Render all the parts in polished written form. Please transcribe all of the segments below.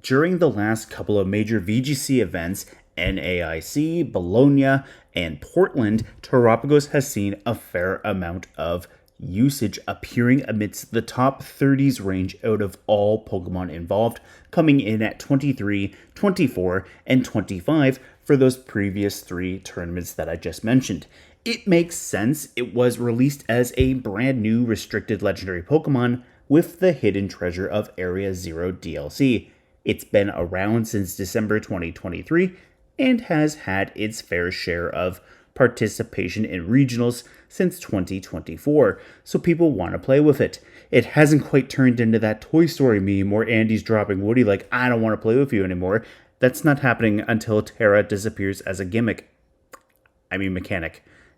during the last couple of major VGC events, NAIC, Bologna, and Portland, Terapagos has seen a fair amount of usage, appearing amidst the top 30s range out of all Pokemon involved, coming in at 23, 24, and 25 for those previous 3 tournaments that I just mentioned. It makes sense. It was released as a brand new restricted legendary Pokemon with the hidden treasure of Area Zero DLC. It's been around since December 2023 and has had its fair share of participation in regionals since 2024, so people want to play with it. It hasn't quite turned into that Toy Story meme where Andy's dropping Woody like, I don't want to play with you anymore. That's not happening until Terra disappears as a mechanic.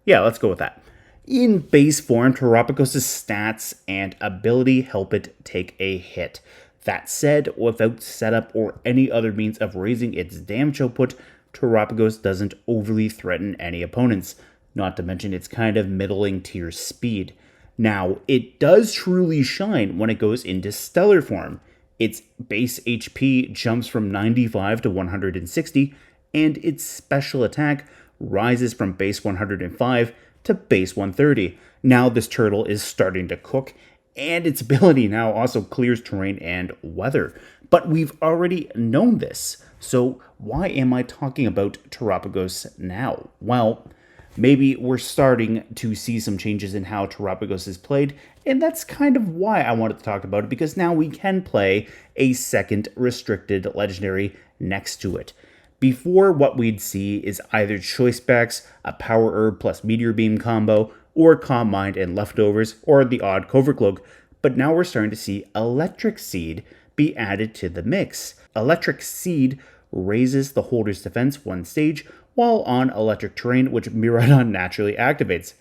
Yeah, let's go with that. In base form, Terapagos' stats and ability help it take a hit. That said, without setup or any other means of raising its damage output, Terapagos doesn't overly threaten any opponents, not to mention its kind of middling tier speed. Now, it does truly shine when it goes into stellar form. Its base HP jumps from 95 to 160, and its special attack rises from base 105 to base 130. Now this turtle is starting to cook, and its ability now also clears terrain and weather. But we've already known this, so why am I talking about Terapagos now? Well, maybe we're starting to see some changes in how Terapagos is played, and that's kind of why I wanted to talk about it, because now we can play a second restricted legendary next to it. Before, what we'd see is either choice specs, a power herb plus meteor beam combo, or calm mind and leftovers, or the odd covert cloak, but now we're starting to see electric seed be added to the mix. Electric seed raises the holder's defense 1 stage while on electric terrain, which Miraidon naturally activates.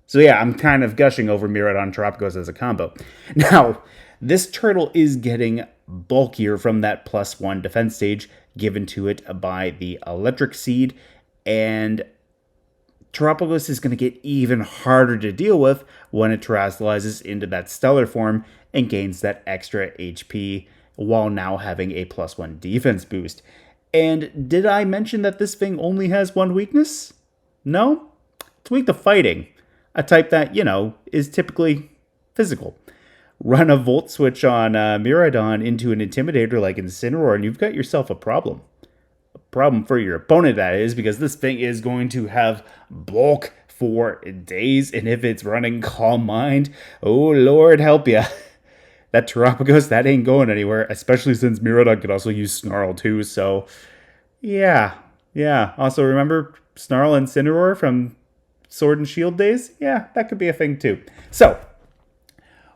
So yeah, I'm kind of gushing over Miraidon Terapagos as a combo. Now, this turtle is getting bulkier from that +1 defense stage given to it by the electric seed, and Terapagos is going to get even harder to deal with when it terrestrializes into that stellar form and gains that extra HP while now having a +1 defense boost. And did I mention that this thing only has 1 weakness? No? It's weak to fighting, a type that, is typically physical. Run a Volt Switch on Miraidon into an Intimidator like Incineroar, and you've got yourself a problem. A problem for your opponent, that is, because this thing is going to have bulk for days, and if it's running Calm Mind, oh Lord help ya. That Terapagos, that ain't going anywhere, especially since Miraidon could also use Snarl too, so yeah. Also remember Snarl and Incineroar from Sword and Shield days? Yeah, that could be a thing too. So,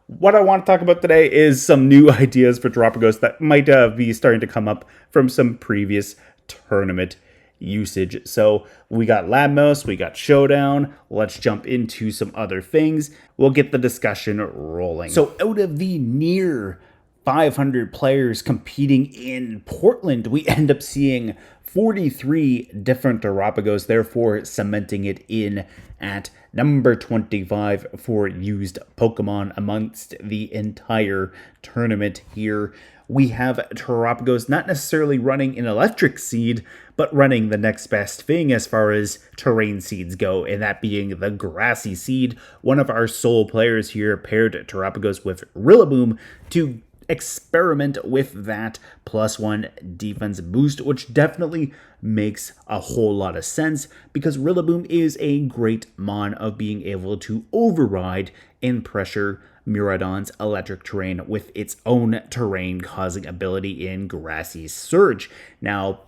what I want to talk about today is some new ideas for Terapagos that might be starting to come up from some previous tournament usage. So we got LabMaus, we got Showdown. Let's jump into some other things. We'll get the discussion rolling. So out of the near 500 players competing in Portland, we end up seeing 43 different Terapagos, therefore cementing it in at number 25 for used Pokemon amongst the entire tournament here. We have Terapagos not necessarily running an electric seed, but running the next best thing as far as terrain seeds go, and that being the grassy seed. One of our sole players here paired Terapagos with Rillaboom to experiment with that +1 defense boost, which definitely makes a whole lot of sense because Rillaboom is a great mon of being able to override and pressure Miraidon's electric terrain with its own terrain causing ability in Grassy Surge. Now,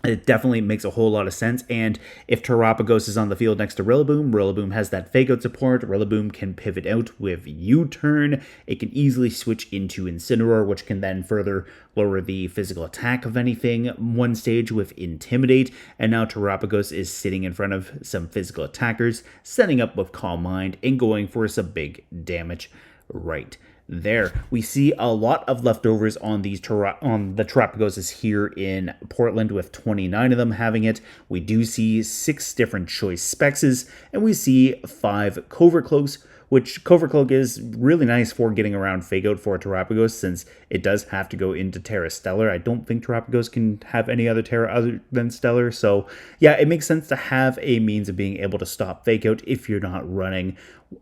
it definitely makes a whole lot of sense, and if Terapagos is on the field next to Rillaboom, Rillaboom has that fake out support. Rillaboom can pivot out with U-turn. It can easily switch into Incineroar, which can then further lower the physical attack of anything 1 stage with Intimidate, and now Terapagos is sitting in front of some physical attackers, setting up with Calm Mind, and going for some big damage right there. We see a lot of leftovers on these on the Terapagoses here in Portland, with 29 of them having it. We do see 6 different choice spexes, and we see 5 covert cloaks, which Covert Cloak is really nice for getting around Fake Out for Terapagos, since it does have to go into Terra Stellar. I don't think Terapagos can have any other Terra other than Stellar, so yeah, it makes sense to have a means of being able to stop Fake Out if you're not running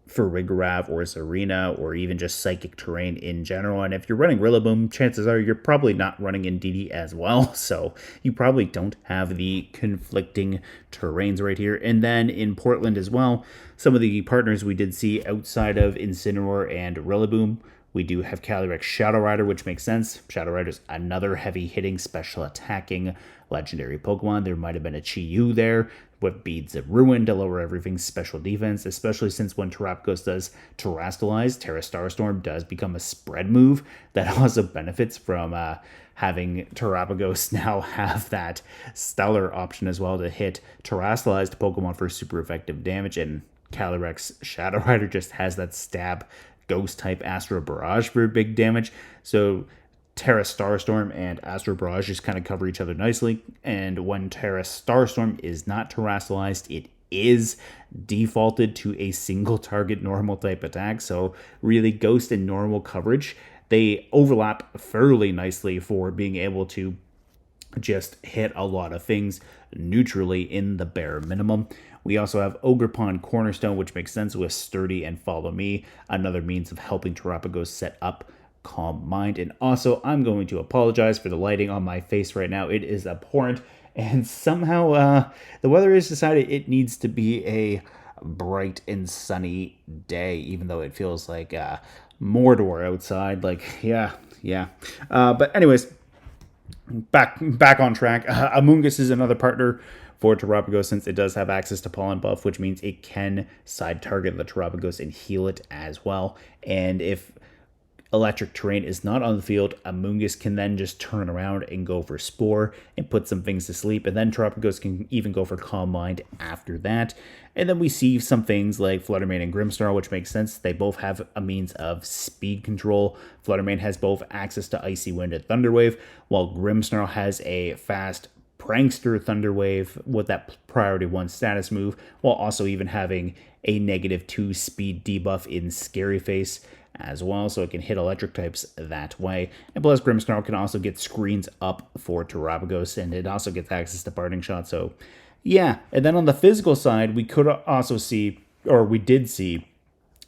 for Rigorav or Zarina or even just Psychic Terrain in general. And if you're running Rillaboom, chances are you're probably not running Indeedee as well, so you probably don't have the conflicting terrains right here. And then in Portland as well, some of the partners we did see outside of Incineroar and Rillaboom, we do have Calyrex Shadow Rider, which makes sense. Shadow Rider's another heavy-hitting, special attacking legendary Pokemon. There might have been a Chi-Yu there with Beads of Ruin to lower everything's special defense, especially since when Terapagos does Terrastalize, Terra Starstorm does become a spread move that also benefits from having Terapagos now have that Stellar option as well to hit Terrastalized Pokemon for super effective damage, and Calyrex Shadow Rider just has that stab Ghost type Astro Barrage for big damage. So Terra Starstorm and Astro Barrage just kind of cover each other nicely. And when Terra Starstorm is not terrestrialized, it is defaulted to a single target normal type attack. So really Ghost and normal coverage, they overlap fairly nicely for being able to just hit a lot of things neutrally in the bare minimum. We also have Ogerpon Cornerstone, which makes sense with Sturdy and Follow Me, another means of helping Terapagos set up Calm Mind. And also, I'm going to apologize for the lighting on my face right now. It is abhorrent, and somehow the weather has decided it needs to be a bright and sunny day, even though it feels like Mordor outside. Like, yeah. But anyways, back on track. Amoonguss is another partner for Terapagos, since it does have access to Pollen Buff, which means it can side target the Terapagos and heal it as well. And if electric terrain is not on the field, Amoonguss can then just turn around and go for Spore and put some things to sleep, and then Terapagos can even go for Calm Mind after that. And then we see some things like Fluttermane and Grimmsnarl, which makes sense. They both have a means of speed control. Fluttermane has both access to Icy Wind and Thunder Wave, while Grimmsnarl has a fast Prankster Thunder Wave with that priority 1 status move, while also even having a -2 speed debuff in Scary Face as well, so it can hit electric types that way. And plus Grimmsnarl can also get screens up for Terapagos, and it also gets access to Parting Shot, so yeah. And then on the physical side, we could also see, or we did see,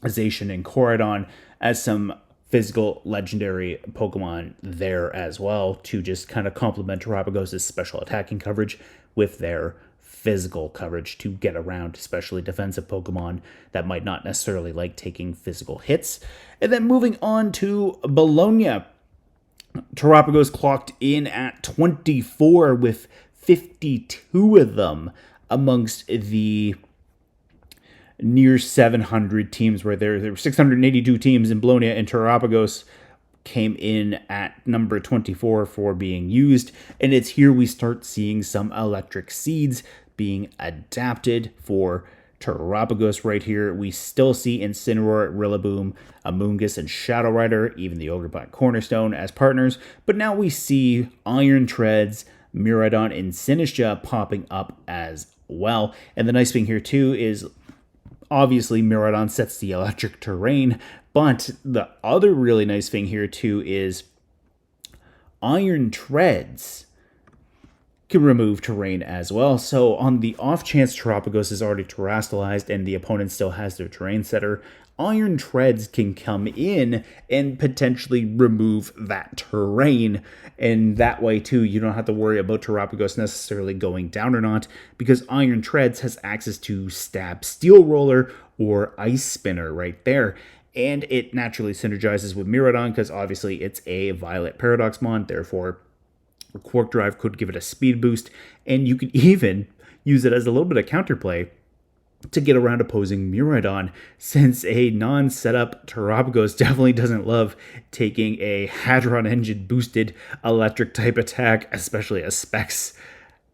Zacian and Koraidon as some physical legendary Pokemon there as well, to just kind of complement Terapagos' special attacking coverage with their physical coverage to get around especially defensive Pokemon that might not necessarily like taking physical hits. And then moving on to Bologna, Terapagos clocked in at 24 with 52 of them amongst the near 700 teams right there. There were 682 teams in Bologna, and Terapagos came in at number 24 for being used. And it's here we start seeing some electric seeds being adapted for Terapagos right here. We still see Incineroar, Rillaboom, Amoonguss, and Shadow Rider, even the Ogerpon Cornerstone as partners. But now we see Iron Treads, Miraidon, and Sinistcha popping up as well. And the nice thing here too is obviously Miraidon sets the electric terrain, but the other really nice thing here too is Iron Treads can remove terrain as well. So on the off chance Terapagos is already terrestrialized and the opponent still has their terrain setter, Iron Treads can come in and potentially remove that terrain. And that way too, you don't have to worry about Terapagos necessarily going down or not, because Iron Treads has access to Stab Steel Roller or Ice Spinner right there. And it naturally synergizes with Miraidon because obviously it's a Violet Paradox Mon, therefore Quark Drive could give it a speed boost, and you could even use it as a little bit of counterplay to get around opposing Miraidon, since a non-setup Terapagos definitely doesn't love taking a Hadron Engine boosted electric type attack, especially a Specs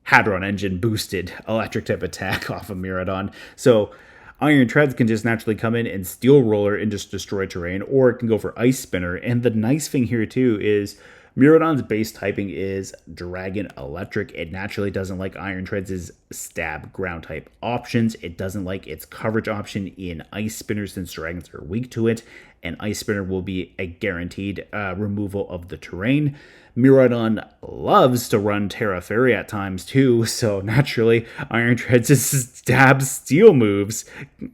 Hadron Engine boosted electric type attack off of Miraidon. So Iron Treads can just naturally come in and Steel Roller and just destroy terrain, or it can go for Ice Spinner. And the nice thing here too is Miraidon's base typing is Dragon Electric. It naturally doesn't like Iron Treads' stab ground type options. It doesn't like its coverage option in Ice Spinner since dragons are weak to it, and Ice Spinner will be a guaranteed removal of the terrain. Miraidon loves to run Terra Fairy at times too, so naturally Iron Treads' stab steel moves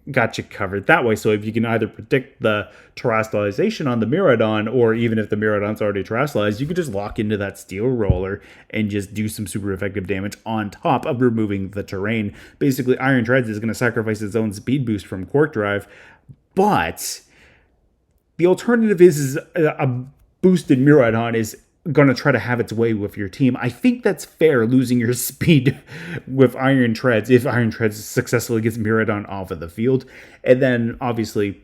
got you covered that way. So if you can either predict the terrestrialization on the Miraidon, or even if the Miraidon's already terrestrialized, you can just lock into that steel roller and just do some super effective damage on top of removing the terrain. Basically, Iron Treads is going to sacrifice its own speed boost from Quark Drive, but the alternative is a boosted Miraidon is going to try to have its way with your team. I think that's fair, losing your speed with Iron Treads if Iron Treads successfully gets Miraidon off of the field. And then, obviously,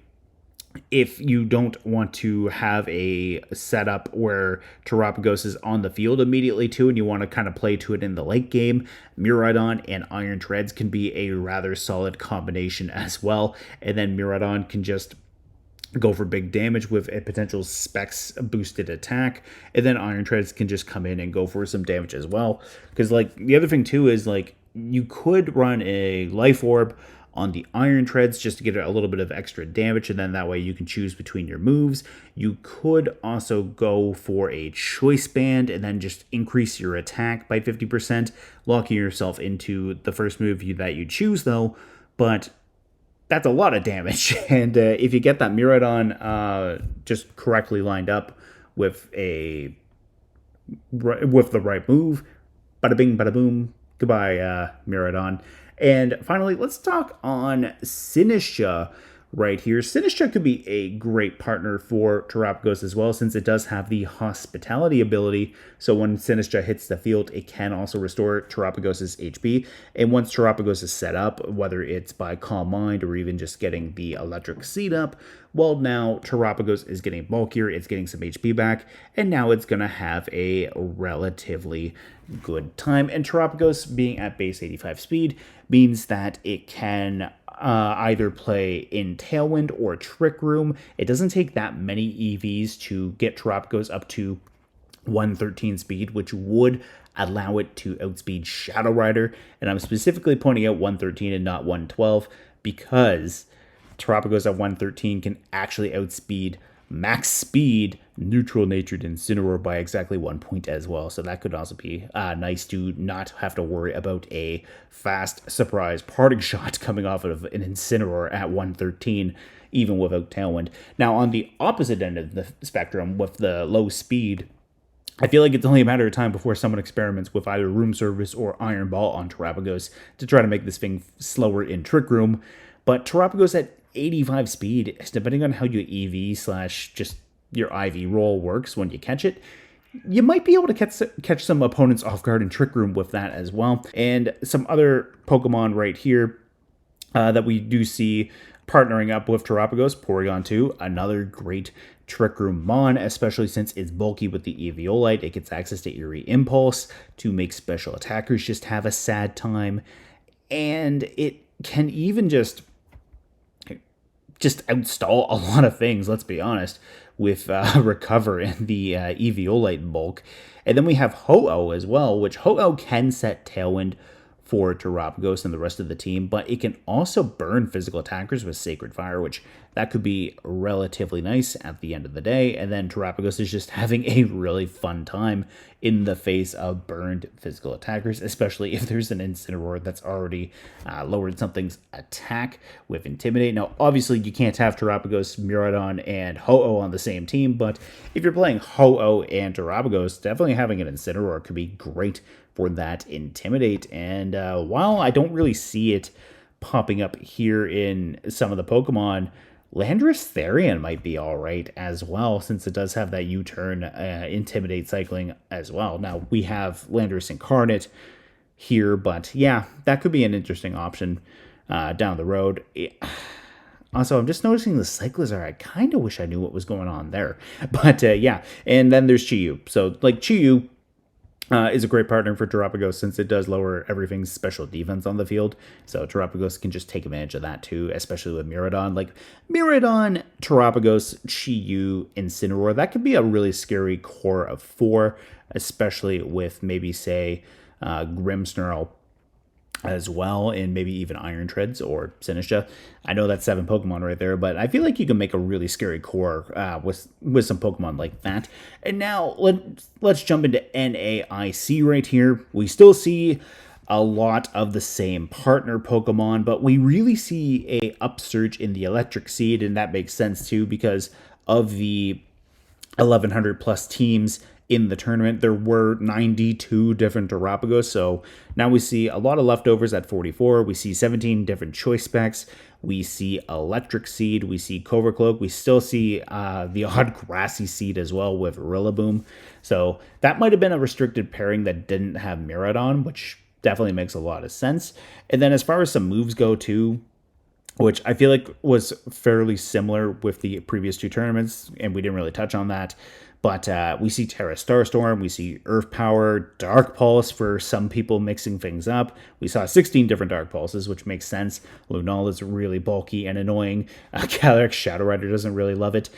if you don't want to have a setup where Terapagos is on the field immediately too, and you want to kind of play to it in the late game, Miraidon and Iron Treads can be a rather solid combination as well. And then Miraidon can just go for big damage with a potential Specs boosted attack, and then Iron Treads can just come in and go for some damage as well. Because like the other thing too is like you could run a Life Orb on the Iron Treads just to get a little bit of extra damage, and then that way you can choose between your moves. You could also go for a Choice Band and then just increase your attack by 50%, locking yourself into the first move that you choose though. But that's a lot of damage, and if you get that Miraidon just correctly lined up with the right move, bada bing, bada boom, goodbye, Miraidon. And finally, let's talk on Sinistcha right here. Sinistcha could be a great partner for Terapagos as well, since it does have the Hospitality ability. So when Sinistcha hits the field, it can also restore Terapagos' HP. And once Terapagos is set up, whether it's by Calm Mind or even just getting the Electric Seed up, well, now Terapagos is getting bulkier, it's getting some HP back, and now it's going to have a relatively good time. And Terapagos being at base 85 speed means that it can either play in Tailwind or Trick Room. It doesn't take that many EVs to get Terapagos up to 113 speed, which would allow it to outspeed Shadow Rider. And I'm specifically pointing out 113 and not 112 because Terapagos at 113 can actually outspeed max speed neutral natured Incineroar by exactly 1 point as well. So that could also be nice to not have to worry about a fast surprise parting shot coming off of an Incineroar at 113, even without Tailwind. Now on the opposite end of the spectrum with the low speed, I feel like it's only a matter of time before someone experiments with either Room Service or Iron Ball on Terapagos to try to make this thing slower in Trick Room. But Terapagos at 85 speed, depending on how your EV / just your IV roll works when you catch it, you might be able to catch some opponents off guard in Trick Room with that as well. And some other Pokemon right here that we do see partnering up with Terapagos, Porygon 2, another great Trick Room Mon, especially since it's bulky with the Eviolite. It gets access to Eerie Impulse to make special attackers just have a sad time. And it can even just outstall a lot of things, let's be honest, with Recover and the Eviolite bulk. And then we have Ho-Oh as well, which Ho-Oh can set Tailwind for Terapagos and the rest of the team, but it can also burn physical attackers with Sacred Fire, which that could be relatively nice at the end of the day. And then Terapagos is just having a really fun time in the face of burned physical attackers, especially if there's an Incineroar that's already lowered something's attack with Intimidate. Now, obviously, you can't have Terapagos, Miraidon, and Ho-Oh on the same team, but if you're playing Ho-Oh and Terapagos, definitely having an Incineroar could be great for that Intimidate. And while I don't really see it popping up here in some of the Pokemon, Landorus Therian might be all right as well, since it does have that U-turn Intimidate cycling as well. Now, we have Landorus Incarnate here, but yeah, that could be an interesting option down the road. Also, I'm just noticing the Cyclizar. I kind of wish I knew what was going on there. But yeah, and then there's Chi-Yu. So, like, Chi-Yu is a great partner for Terapagos since it does lower everything's special defense on the field. So Terapagos can just take advantage of that too, especially with Miraidon. Like Miraidon, Terapagos, Chi-Yu, Incineroar, that could be a really scary core of 4, especially with maybe, say, Grimmsnarl as well, and maybe even Iron Treads or Sinistcha. I know that's 7 Pokemon right there, but I feel like you can make a really scary core with some Pokemon like that. And now let's jump into NAIC right here. We still see a lot of the same partner Pokemon, but we really see a upsurge in the Electric Seed, and that makes sense too because of the 1,100 plus teams in the tournament. There were 92 different Terapagos, so now we see a lot of leftovers at 44. We see 17 different choice specs. We see Electric Seed. We see Cobra Cloak. We still see the odd Grassy Seed as well with Rillaboom. So that might have been a restricted pairing that didn't have Miraidon, which definitely makes a lot of sense. And then as far as some moves go too, which I feel like was fairly similar with the previous 2 tournaments, and we didn't really touch on that. But we see Terra Starstorm, we see Earth Power, Dark Pulse for some people mixing things up. We saw 16 different Dark Pulses, which makes sense. Lunala is really bulky and annoying. Calyrex Shadow Rider doesn't really love it.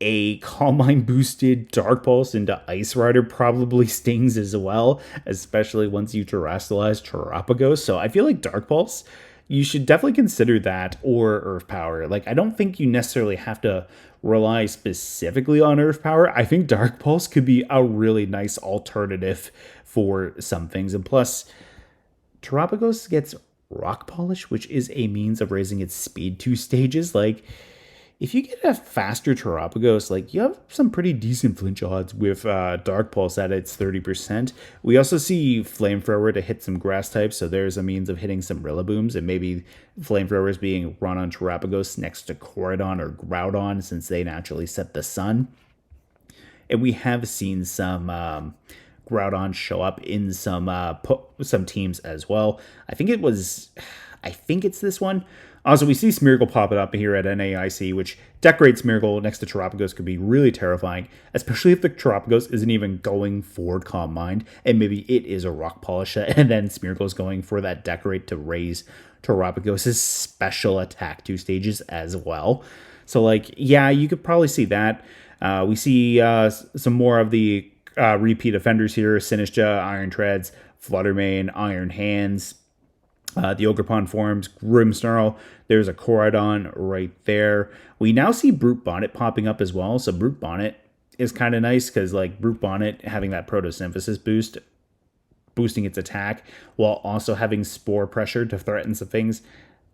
A Calm Mind boosted Dark Pulse into Ice Rider probably stings as well, especially once you terrestrialize Terapagos. So I feel like Dark Pulse, you should definitely consider that or Earth Power. Like, I don't think you necessarily have to rely specifically on Earth Power. I think Dark Pulse could be a really nice alternative for some things. And plus, Terapagos gets Rock Polish, which is a means of raising its speed 2 stages. Like, if you get a faster Terapagos, like, you have some pretty decent flinch odds with Dark Pulse at its 30%. We also see Flamethrower to hit some grass types, so there's a means of hitting some Rillabooms, and maybe Flamethrowers being run on Terapagos next to Koridon or Groudon, since they naturally set the sun. And we have seen some Groudon show up in some teams as well. I think it's this one. Also, we see Smeargle popping up here at NAIC, which Decorate Smeargle next to Terapagos could be really terrifying, especially if the Terapagos isn't even going for Calm Mind, and maybe it is a Rock Polish, and then Smeargle's going for that Decorate to raise Terapagos' special attack 2 stages as well. So, like, yeah, you could probably see that. We see some more of the repeat offenders here: Sinistcha, Iron Treads, Fluttermane, Iron Hands, the Ogerpon forms, Grimmsnarl. There's a Koridon right there. We now see Brute Bonnet popping up as well. So Brute Bonnet is kind of nice because, like, Brute Bonnet having that Photosynthesis boost, boosting its attack, while also having Spore Pressure to threaten some things.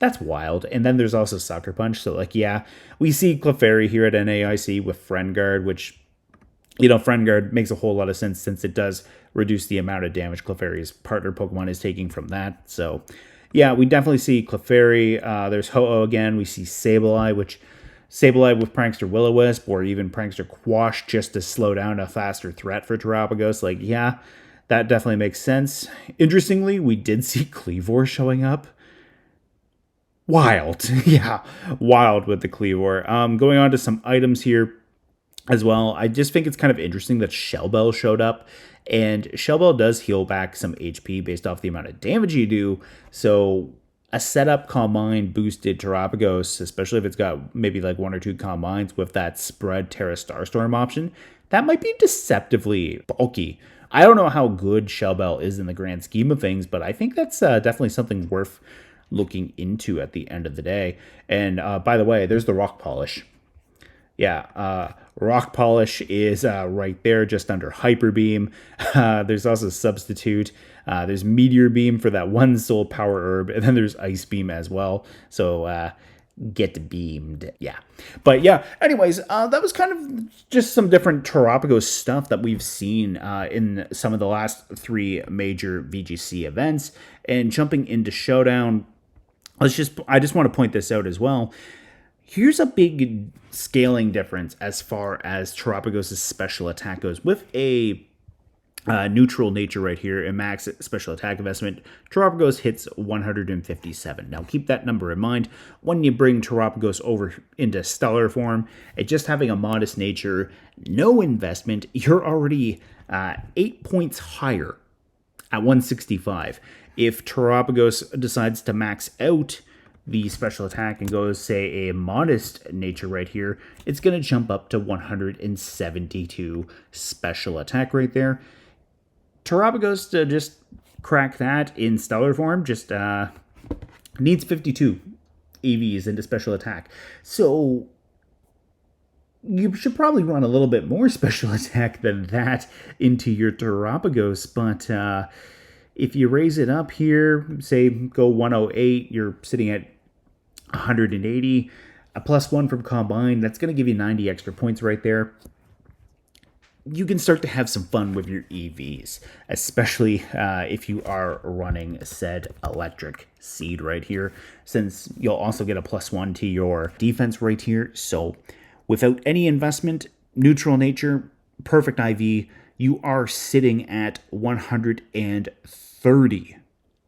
That's wild. And then there's also Sucker Punch. So, like, yeah, we see Clefairy here at NAIC with Friend Guard, which, you know, Friend Guard makes a whole lot of sense since it does reduce the amount of damage Clefairy's partner Pokemon is taking from that. So, yeah, we definitely see Clefairy. There's Ho-Oh again. We see Sableye, which Sableye with Prankster Will-O-Wisp or even Prankster Quash just to slow down a faster threat for Terapagos. Like, yeah, that definitely makes sense. Interestingly, we did see Cleavor showing up. Wild. Yeah, wild with the Cleavor. Going on to some items here as well. I just think it's kind of interesting that Shellbell showed up, and Shellbell does heal back some HP based off the amount of damage you do. So a setup Calm Mind boosted Terapagos, especially if it's got maybe like 1 or 2 Calm Minds with that spread Terra Starstorm option, that might be deceptively bulky. I don't know how good Shellbell is in the grand scheme of things, but I think that's definitely something worth looking into at the end of the day. And by the way, there's the Rock Polish. Yeah, Rock Polish is right there just under Hyper Beam. There's also Substitute. There's Meteor Beam for that 1 Soul Power Herb, and then there's Ice Beam as well. So get beamed. Yeah. But yeah, anyways, that was kind of just some different Terapagos stuff that we've seen in some of the last 3 major VGC events. And jumping into Showdown, I just want to point this out as well. Here's a big scaling difference as far as Terapagos' special attack goes. With a neutral nature right here, and max special attack investment, Terapagos hits 157. Now keep that number in mind when you bring Terapagos over into stellar form. At just having a modest nature, no investment, you're already 8 points higher at 165. If Terapagos decides to max out the special attack and goes, say, a modest nature right here, it's going to jump up to 172 special attack right there. Terapagos, to just crack that in stellar form, just needs 52 EVs into special attack. So you should probably run a little bit more special attack than that into your Terapagos, but if you raise it up here, say go 108, you're sitting at 180, a +1 from Combine, that's going to give you 90 extra points right there. You can start to have some fun with your EVs, especially if you are running said electric seed right here, since you'll also get a +1 to your defense right here. So without any investment, neutral nature, perfect IV, you are sitting at 130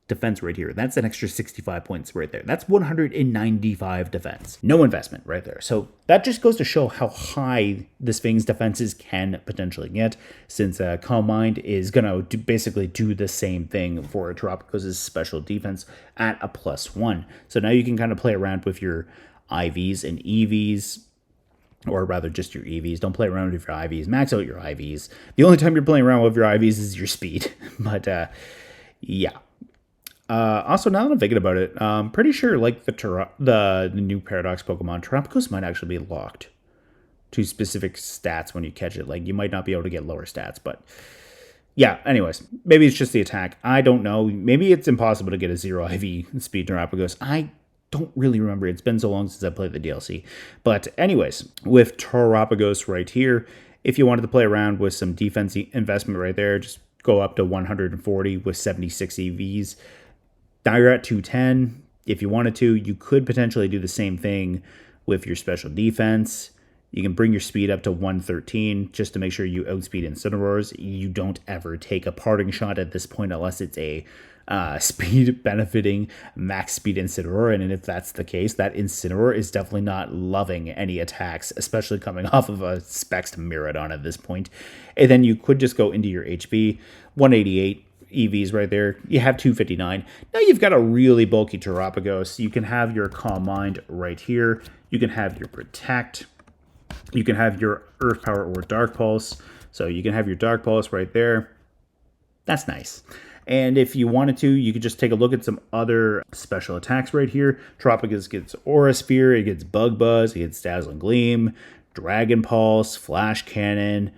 defense right here. That's an extra 65 points right there. That's 195 defense. No investment right there. So that just goes to show how high this thing's defenses can potentially get, since Calm Mind is going to basically do the same thing for Terapagos' special defense at a +1. So now you can kind of play around with your IVs and EVs, or rather just your EVs. Don't play around with your IVs. Max out your IVs. The only time you're playing around with your IVs is your speed. But yeah. Also, now that I'm thinking about it, I'm pretty sure like the new Paradox Pokemon, Terapagos might actually be locked to specific stats when you catch it. Like, you might not be able to get lower stats, but yeah, anyways, maybe it's just the attack. I don't know. Maybe it's impossible to get a 0 IV speed Terapagos. I don't really remember. It's been so long since I played the DLC. But anyways, with Terapagos right here, if you wanted to play around with some defense investment right there, just go up to 140 with 76 EVs. Now you're at 210. If you wanted to, you could potentially do the same thing with your special defense. You can bring your speed up to 113 just to make sure you outspeed Incineroars. You don't ever take a parting shot at this point unless it's a speed benefiting max speed Incineroar. And if that's the case, that Incineroar is definitely not loving any attacks, especially coming off of a Specs Miraidon at this point. And then you could just go into your HP, 188. EVs right there. You have 259. Now you've got a really bulky Terapagos. You can have your Calm Mind right here. You can have your Protect. You can have your Earth Power or Dark Pulse. So you can have your Dark Pulse right there. That's nice. And if you wanted to, you could just take a look at some other special attacks right here. Terapagos gets Aura Sphere, it gets Bug Buzz, it gets Dazzling Gleam, Dragon Pulse, Flash Cannon,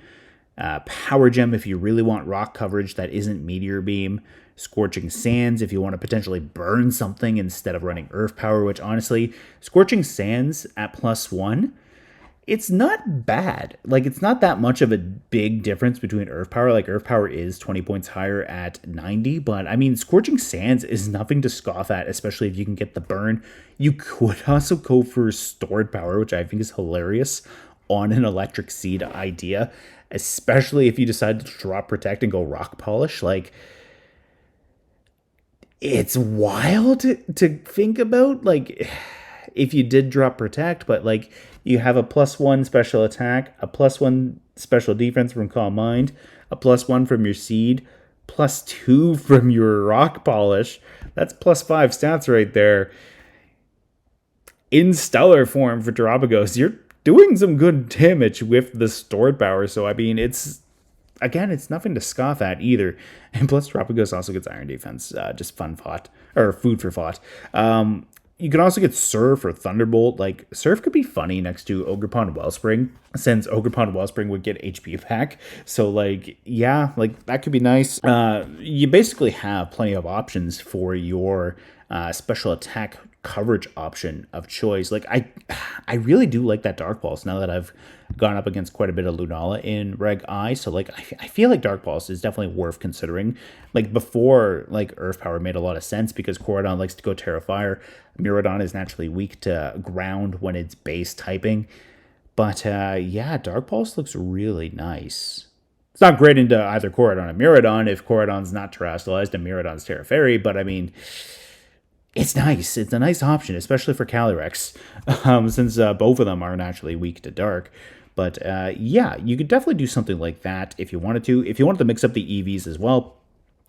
Power Gem if you really want rock coverage that isn't Meteor Beam, Scorching Sands if you want to potentially burn something instead of running Earth Power, which honestly, Scorching Sands at +1, it's not bad. Like, it's not that much of a big difference between Earth Power. Like, Earth Power is 20 points higher at 90, but I mean, Scorching Sands is nothing to scoff at, especially if you can get the burn. You could also go for Stored Power, which I think is hilarious on an Electric Seed idea, especially if you decide to drop Protect and go Rock Polish. Like, it's wild to think about, like, if you did drop Protect, but like, you have a +1 special attack, a +1 special defense from Calm Mind, a +1 from your Seed, +2 from your Rock Polish. That's +5 stats right there. In stellar form for Terapagos, you're doing some good damage with the Stored Power. So, I mean, it's nothing to scoff at either. And plus, Terapagos also gets Iron Defense, just food for thought. You can also get Surf or Thunderbolt. Like, Surf could be funny next to Ogerpon Wellspring, since Ogerpon Wellspring would get HP back. So, like, yeah, like, that could be nice. You basically have plenty of options for your special attack coverage option of choice. Like, I really do like that Dark Pulse now that I've gone up against quite a bit of Lunala in Reg I. So, like, I feel like Dark Pulse is definitely worth considering. Like, before, like, Earth Power made a lot of sense because Koraidon likes to go Terra Fire. Miraidon is naturally weak to ground when it's base typing. But, yeah, Dark Pulse looks really nice. It's not great into either Corridon or Miraidon if Corridon's not terastallized and Miraidon's Terra Fairy, but I mean, it's nice. It's a nice option, especially for Calyrex, since both of them are naturally weak to dark. But yeah, you could definitely do something like that if you wanted to. If you wanted to mix up the EVs as well,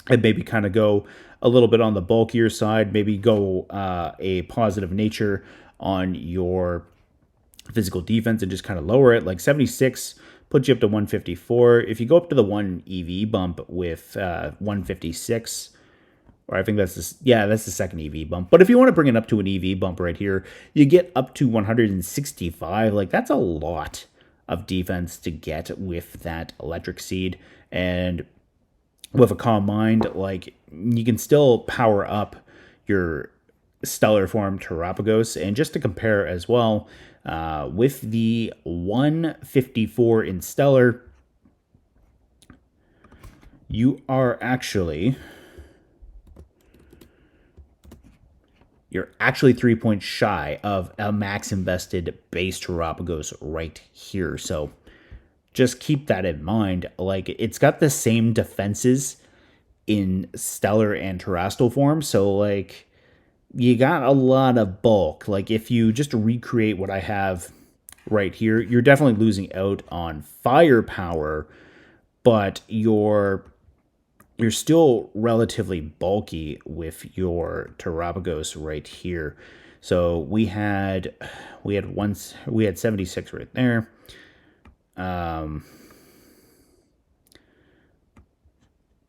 and maybe kind of go a little bit on the bulkier side, maybe go a positive nature on your physical defense and just kind of lower it. Like 76 puts you up to 154. If you go up to the 1 EV bump with 156, or I think that's that's the second EV bump. But if you want to bring it up to an EV bump right here, you get up to 165. Like, that's a lot of defense to get with that Electric Seed. And with a Calm Mind, like, you can still power up your Stellar form Terapagos. And just to compare as well, with the 154 in Stellar, you're actually 3 points shy of a max invested base Terapagos right here. So just keep that in mind. Like, it's got the same defenses in Stellar and Terrestrial form. So, like, you got a lot of bulk. Like, if you just recreate what I have right here, you're definitely losing out on firepower, but you're still relatively bulky with your Terapagos right here. So we had 76 right there.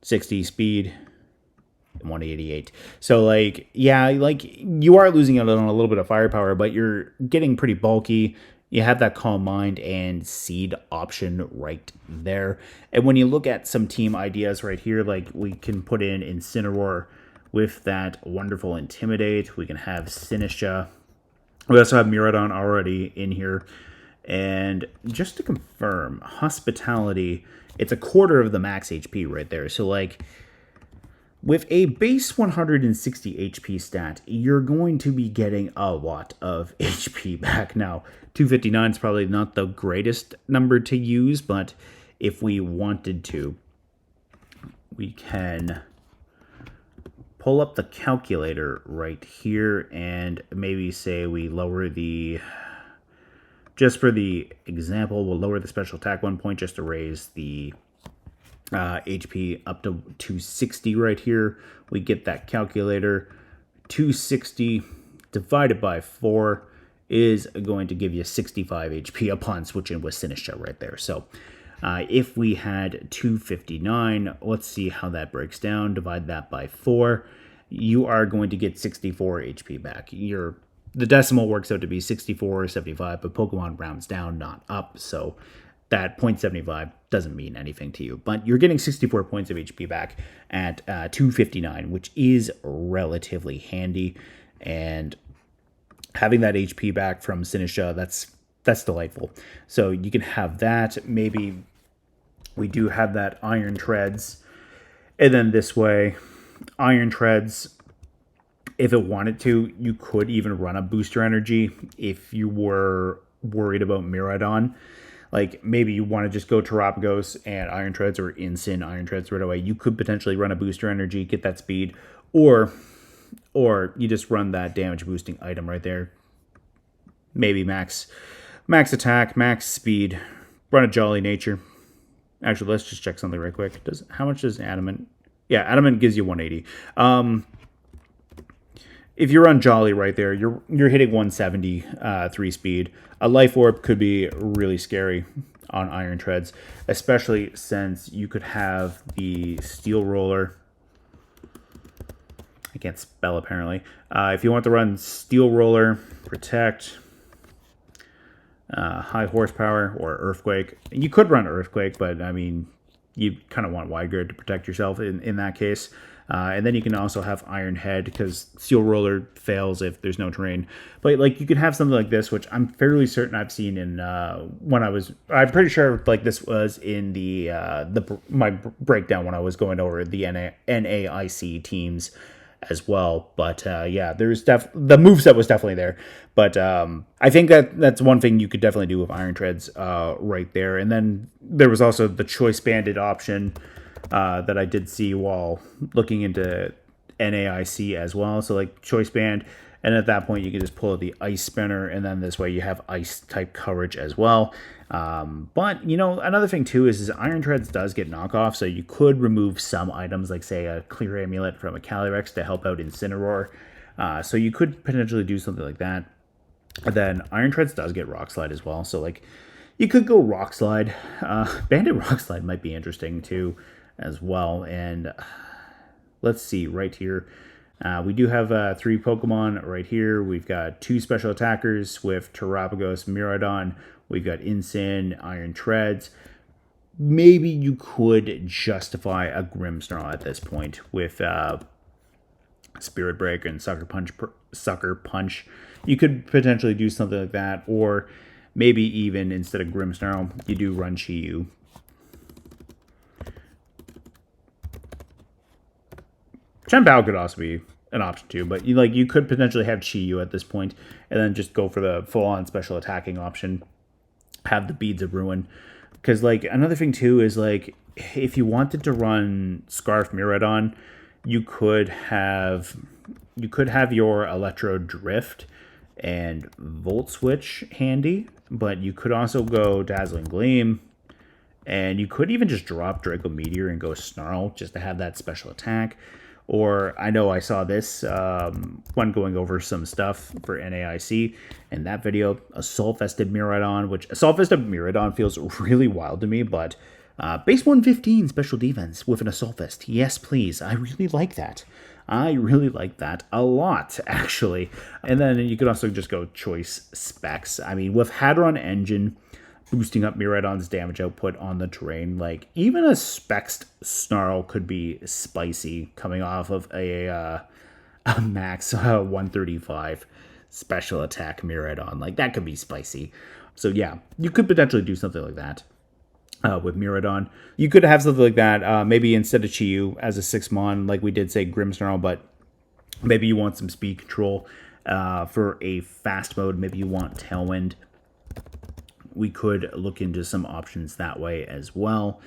60 speed, 188. So, like, yeah, like, you are losing out on a little bit of firepower, but you're getting pretty bulky. You have that Calm Mind and Seed option right there. And when you look at some team ideas right here, like, we can put in Incineroar with that wonderful Intimidate. We can have Sinistra. We also have Miraidon already in here. And just to confirm, Hospitality, it's a quarter of the max HP right there. So, like, with a base 160 HP stat, you're going to be getting a lot of HP back. Now, 259 is probably not the greatest number to use, but if we wanted to, we can pull up the calculator right here and maybe say we lower the... Just for the example, we'll lower the special attack 1 point just to raise the HP up to 260 right here. We get that calculator. 260 divided by 4 is going to give you 65 HP upon switching with Sinistra right there. So if we had 259, let's see how that breaks down. Divide that by 4. You are going to get 64 HP back. The decimal works out to be 64 or 75, but Pokemon rounds down, not up. So that 0.75 doesn't mean anything to you. But you're getting 64 points of HP back at 259, which is relatively handy. And having that HP back from Sinistra, that's delightful. So you can have that. Maybe we do have that Iron Treads. And then this way, Iron Treads... If it wanted to, you could even run a Booster Energy if you were worried about Miraidon. Like, maybe you want to just go Terapagos and Iron Treads or Incin Iron Treads right away. You could potentially run a Booster Energy, get that speed, or you just run that damage boosting item right there. Maybe max attack, max speed, run a Jolly Nature. Actually, let's just check something right quick. How much does Adamant? Yeah, Adamant gives you 180. If you're on Jolly right there, you're hitting 170 3 speed. A Life Orb could be really scary on Iron Treads, especially since you could have the Steel Roller. I can't spell apparently. If you want to run Steel Roller, Protect, High Horsepower, or Earthquake, you could run Earthquake, but I mean, you kind of want Wide Grid to protect yourself in that case. And then you can also have Iron Head because Steel Roller fails if there's no terrain. But like, you could have something like this, which I'm fairly certain I've seen in I'm pretty sure like this was in my breakdown when I was going over the NAIC teams as well. But yeah, there's the moveset was definitely there. But I think that's one thing you could definitely do with Iron Treads right there. And then there was also the choice banded option that I did see while looking into NAIC as well. So like choice band, and at that point you can just pull the ice spinner, and then this way you have ice type coverage as well. But you know, another thing too is Iron Treads does get knockoff, so you could remove some items, like say a clear amulet from a Calyrex to help out Incineroar. So you could potentially do something like that. And then Iron Treads does get Rock Slide as well, so like you could go Rock Slide. Bandit Rock Slide might be interesting too as well. And let's see right here. We do have 3 Pokemon right here. We've got 2 special attackers with Terapagos, Miraidon. We've got Incin, Iron Treads. Maybe you could justify a Grimmsnarl at this point with Spirit Break and Sucker Punch. You could potentially do something like that, or maybe even instead of Grimmsnarl, you do run Chi-Yu. Chien-Pao could also be an option too, but you could potentially have Chi-Yu at this point, and then just go for the full-on special attacking option. Have the Beads of Ruin, because like another thing too is like if you wanted to run Scarf Miraidon, you could have your Electro Drift and Volt Switch handy, but you could also go Dazzling Gleam, and you could even just drop Draco Meteor and go Snarl just to have that special attack. Or I know I saw this when going over some stuff for NAIC in that video, Assault-Vested Miraidon, which Assault-Vested Miraidon feels really wild to me, but base 115 special defense with an Assault Vest. Yes, please. I really like that. I really like that a lot, actually. And then you could also just go choice specs. I mean, with Hadron Engine boosting up Miraidon's damage output on the terrain, like even a spexed Snarl could be spicy coming off of a max 135 special attack Miraidon. Like that could be spicy. So yeah, you could potentially do something like that with Miraidon. You could have something like that, maybe instead of Chi-Yu as a 6-mon, like we did say Grimmsnarl, but maybe you want some speed control for a fast mode. Maybe you want Tailwind. We could look into some options that way as well.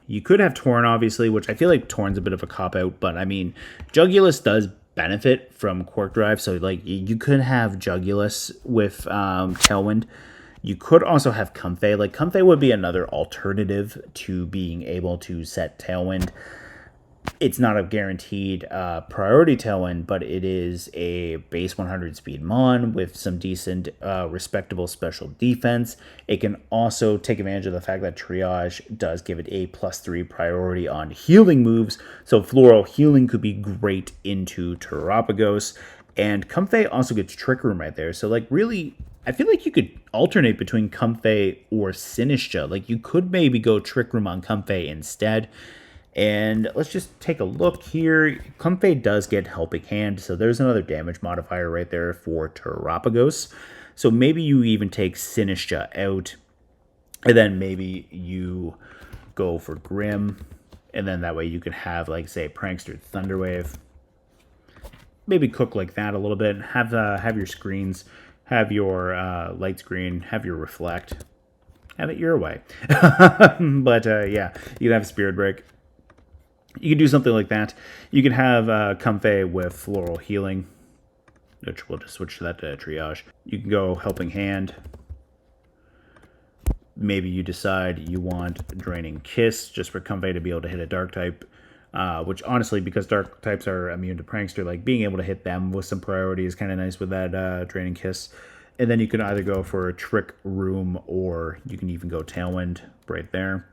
You could have Torn, obviously, which I feel like Torn's a bit of a cop-out, but I mean, Jugulus does benefit from Quark Drive, so like you could have Jugulus with Tailwind. You could also have Comfey. Like Comfey would be another alternative to being able to set Tailwind. It's not a guaranteed priority Tailwind, but it is a base 100 speed mon with some decent, respectable special defense. It can also take advantage of the fact that Triage does give it a +3 priority on healing moves, so Floral Healing could be great into Terapagos. And Comfey also gets Trick Room right there, so like really, I feel like you could alternate between Comfey or Sinistcha. Like you could maybe go Trick Room on Comfey instead. And let's just take a look here. Comfey does get Helping Hand, so there's another damage modifier right there for Terapagos. So maybe you even take Sinistcha out, and then maybe you go for Grim, and then that way you could have, like, say, Prankster Thunderwave. Maybe cook like that a little bit. Have your screens, have your light screen, have your reflect. Have it your way. But yeah, you can have Spirit Break. You can do something like that. You can have Comfey with Floral Healing, which we'll just switch to that to Triage. You can go Helping Hand. Maybe you decide you want Draining Kiss just for Comfey to be able to hit a Dark type, which honestly, because Dark types are immune to Prankster, like being able to hit them with some priority is kind of nice with that Draining Kiss. And then you can either go for a Trick Room, or you can even go Tailwind right there.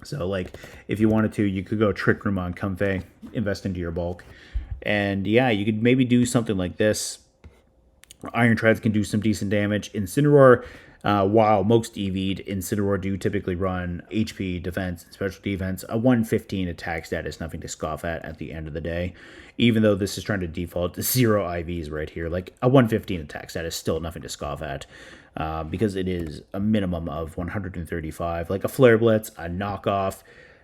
So, like, if you wanted to, you could go Trick Room on Comfey, invest into your bulk. And, yeah, you could maybe do something like this. Iron Treads can do some decent damage. Incineroar, while most EV'd, Incineroar do typically run HP, defense, and special defense. A 115 attack stat is nothing to scoff at the end of the day. Even though this is trying to default to 0 IVs right here, like, a 115 attack stat is still nothing to scoff at. Because it is a minimum of 135, like a Flare Blitz, a Knockoff,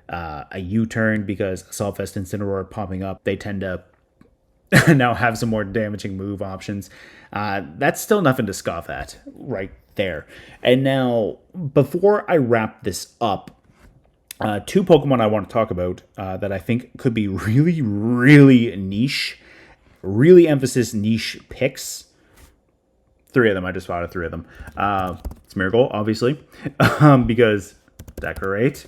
a U-Turn, because Assault Vest and Incineroar popping up, they tend to now have some more damaging move options. That's still nothing to scoff at right there. And now, before I wrap this up, two Pokemon I want to talk about that I think could be really, really niche, really emphasis niche picks. Three of them. I just thought of three of them. Smeargle, obviously, because Decorate.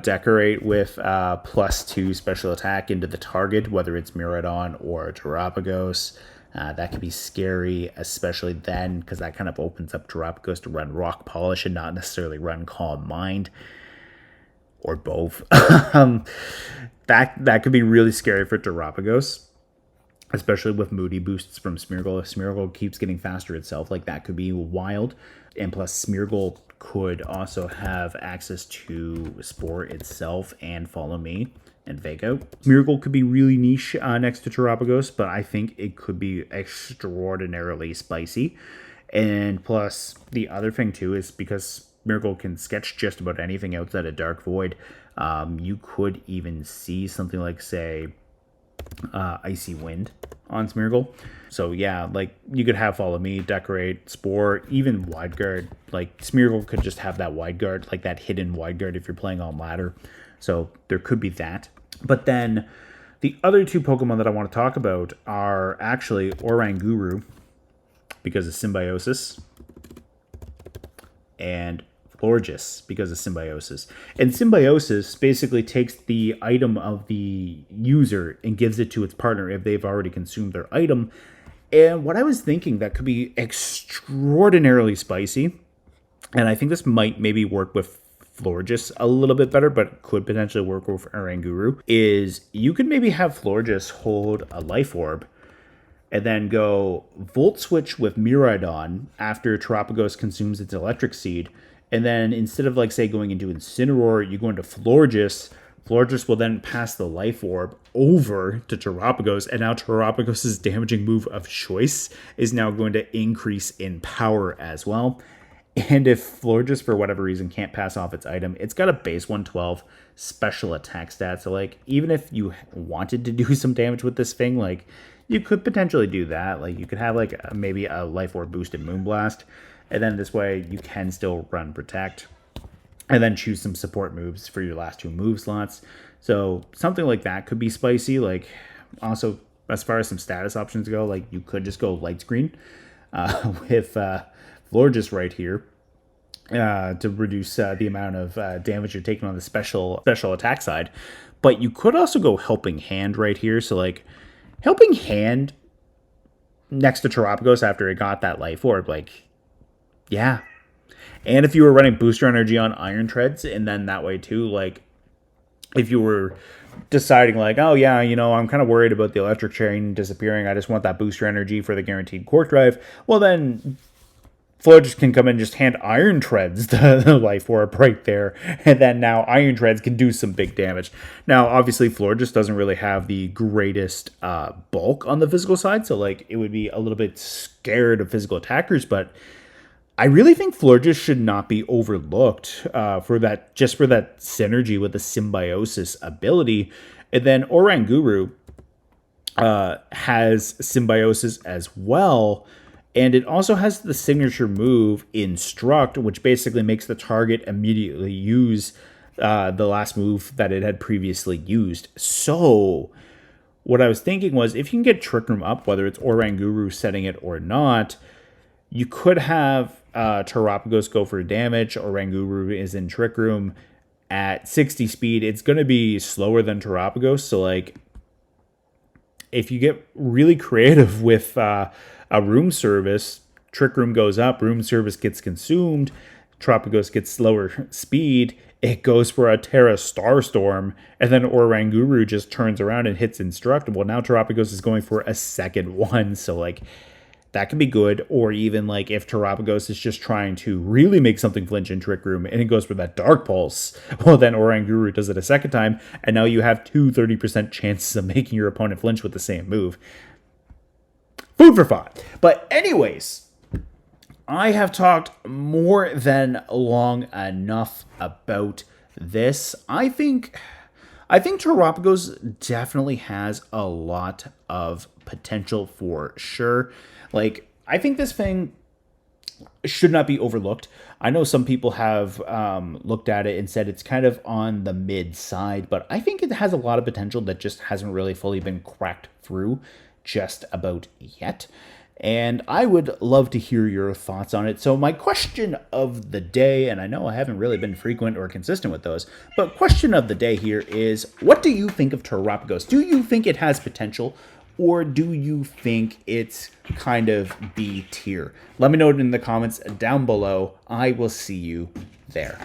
Decorate with +2 special attack into the target, whether it's Miraidon or Terapagos. That can be scary, especially then, because that kind of opens up Terapagos to run Rock Polish and not necessarily run Calm Mind. Or both. That could be really scary for Terapagos, especially with Moody boosts from Smeargle. If Smeargle keeps getting faster itself, like that could be wild. And plus, Smeargle could also have access to Spore itself and Follow Me and Fake Out. Smeargle could be really niche next to Terapagos, but I think it could be extraordinarily spicy. And plus, the other thing too is because Smeargle can sketch just about anything outside of Dark Void, you could even see something like, say, Icy Wind on Smeargle. So yeah, like you could have Follow Me, Decorate, Spore, even Wide Guard. Like Smeargle could just have that Wide Guard, like that hidden Wide Guard if you're playing on ladder. So there could be that. But then the other two Pokemon that I want to talk about are actually Oranguru, because of Symbiosis, and Florges because of Symbiosis. And Symbiosis basically takes the item of the user and gives it to its partner if they've already consumed their item. And what I was thinking that could be extraordinarily spicy, and I think this might maybe work with Florges a little bit better, but could potentially work with Oranguru, is you could maybe have Florges hold a Life Orb and then go Volt Switch with Miraidon after Terapagos consumes its Electric Seed. And then instead of, like, say, going into Incineroar, you go into Florges. Florges will then pass the Life Orb over to Terapagos, and now Terapagos' damaging move of choice is now going to increase in power as well. And if Florges, for whatever reason, can't pass off its item, it's got a base 112 special attack stat. So, like, even if you wanted to do some damage with this thing, like, you could potentially do that. Like, you could have, like, maybe a Life Orb boosted Moonblast, and then this way you can still run Protect, and then choose some support moves for your last two move slots. So something like that could be spicy. Like, also, as far as some status options go, like, you could just go Light Screen with Florges right here to reduce the amount of damage you're taking on the special attack side. But you could also go Helping Hand right here. So, like, Helping Hand next to Terapagos after it got that Life Orb, like, yeah. And if you were running Booster Energy on Iron Treads, and then that way too, like, if you were deciding like, oh yeah, you know, I'm kind of worried about the Electric Chain disappearing, I just want that Booster Energy for the guaranteed Quark Drive, well then Florges can come in and just hand Iron Treads the Life Orb right there, and then now Iron Treads can do some big damage. Now, obviously, Florges doesn't really have the greatest bulk on the physical side, so like it would be a little bit scared of physical attackers, but I really think Florges should not be overlooked for that synergy with the Symbiosis ability. And then Oranguru has Symbiosis as well, and it also has the signature move Instruct, which basically makes the target immediately use the last move that it had previously used. So what I was thinking was, if you can get Trick Room up, whether it's Oranguru setting it or not, you could have Terapagos go for damage. Oranguru is in Trick Room at 60 speed. It's going to be slower than Terapagos. So, like, if you get really creative with a Room Service, Trick Room goes up, Room Service gets consumed, Terapagos gets slower speed, it goes for a Terra Starstorm, and then Oranguru just turns around and hits Instruct. Well, now Terapagos is going for a second one. So, like, that can be good. Or even like if Terapagos is just trying to really make something flinch in Trick Room and it goes for that Dark Pulse, well then Oranguru does it a second time, and now you have two 30% chances of making your opponent flinch with the same move. Food for thought. But anyways, I have talked more than long enough about this. I think I think Terapagos definitely has a lot of potential for sure. Like, I think this thing should not be overlooked. I know some people have looked at it and said it's kind of on the mid side, but I think it has a lot of potential that just hasn't really fully been cracked through just about yet. And I would love to hear your thoughts on it. So my question of the day, and I know I haven't really been frequent or consistent with those, but question of the day here is, what do you think of Terapagos? Do you think it has potential? Or do you think it's kind of B tier? Let me know it in the comments down below. I will see you there.